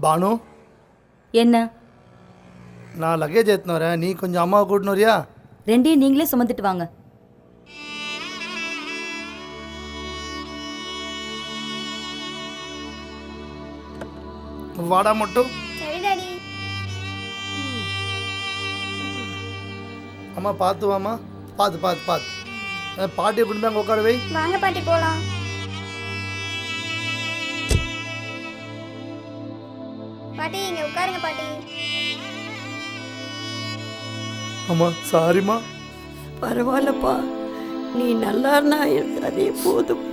பானு, என்ன? நான் லக்கேஜ் ஏற்றின வரேன், நீ கொஞ்சம் அம்மாவை கூட்டின்னு வரியா? ரெண்டையும் நீங்களே சுமந்துட்டு வாங்க. வாடா மட்டும். சரி டாடி. அம்மா பார்த்து வாம்மா, பார்த்து பார்த்து பார்த்து. பாட்டி எப்படி அங்கே உட்கார வை. வாங்க பாட்டி போலாம். பாட்டி இங்க உட்காருங்க பாட்டி. அம்மா சாரிம்மா. பரவாயில்லப்பா, நீ நல்லா இருந்தா எனக்கு அதே போதும்.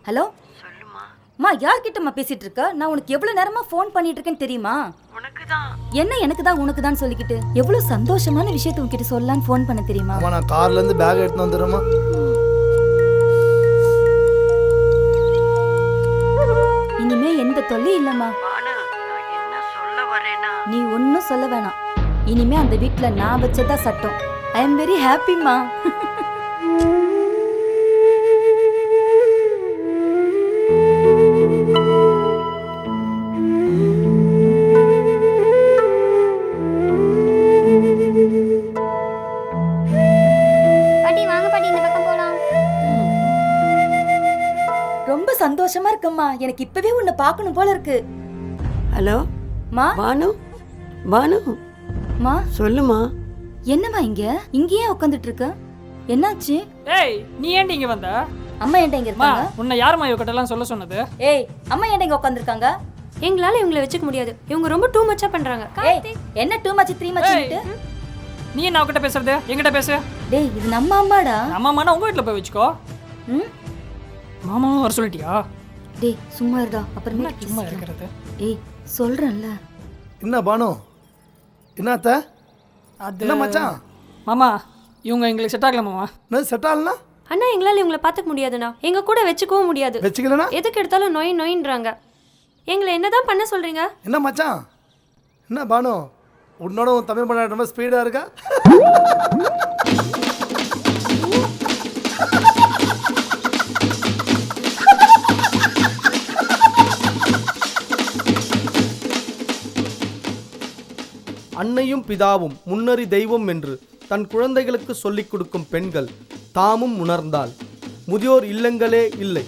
ஹலோ சொல்லுமா. அம்மா, யார்கிட்டம்மா பேசிட்டு இருக்க? நான் உனக்கு எவ்வளவு நேரமா ஃபோன் பண்ணிட்டு இருக்கேன்னு தெரியுமா? உனக்கு தான். என்ன எனக்கு தான் உனக்கு தான் சொல்லிக்கிட்டு எவ்வளவு சந்தோஷமான விஷயத்தை உன்கிட்ட சொல்லலான்னு ஃபோன் பண்ண தெரியுமா? அம்மா நான் கார்லேருந்து பேக் எடுத்துன்னு வந்துடுறேம்மா. இனிமே எந்த தொல்லையும் இல்லம்மா. பானு, நான் என்ன சொல்ல வரேனா? நீ ஒன்னும் சொல்ல வேணாம். இனிமே அந்த வீட்ல நான் வச்சதா சட்டம். ஐ எம் வெரி ஹாப்பிம்மா. பாட்டி வாங்க பாட்டி இந்த பக்கம் போலாம். ரொம்ப சந்தோஷமா இருக்கம்மா. எனக்கு இப்பவே உன்னை பார்க்கணும் போல இருக்கு. ஹலோ மா, பானு. பானு மா, சொல்லுமா. என்னம்மா இங்கேயே உட்காந்துட்டு இருக்க? என்னாச்சு? ஏய், நீ ஏன்டி இங்க வந்த? அம்மா ஏன்டா இங்க மா, இருக்காங்க? உன்னை யாரும்மா இவகிட்டலாம் சொல்ல சொன்னது? ஏய், அம்மா ஏன்டா இங்க உட்காந்துருக்காங்க? எங்களால இவங்களை வச்சுக்க முடியாது. இவங்க ரொம்ப டூ மச்சா பண்றாங்க. ஏய், என்ன டூ மச் த்ரீ மச்ட்டு? நீ என்ன அவகிட்ட பேசுறது? என்கிட்ட பேசு. டேய், இது நம்ம அம்மாடா. நம்ம அம்மானா உங்க வீட்டுல போய் வச்சுக்கோ. ம்? மாமாவும் வர சொல்லிட்டியா? டேய், சும்மா இருடா. அப்புறமே என்ன சும்மா இருக்கிறது? ஏய், சொல்றேன்ல. என்ன பானு, என்னத்த? அது என்ன மச்சான்? மாமா, இவங்க எங்களுக்கு செட் ஆகல மாமா. என்ன செட் ஆகலனா? அண்ணா, எங்களால இவங்களை பார்த்துக்க முடியாதுண்ணா. எங்க கூட வச்சுக்கவும் முடியாது. வச்சுக்கலனா? எதுக்கு எடுத்தாலும் நோயின்றாங்க. எங்களை என்னதான் பண்ண சொல்றீங்க? என்ன மச்சான்? என்ன பானு, உன்னோட உன் தமிழ் பண்ண ரொம்ப ஸ்பீடாக இருக்கா? அன்னையும் பிதாவும் முன்னறி தெய்வம் என்று தன் குழந்தைகளுக்கு சொல்லிக் கொடுக்கும் பெண்கள் தாமும் உணர்ந்தால் முதியோர் இல்லங்களே இல்லை.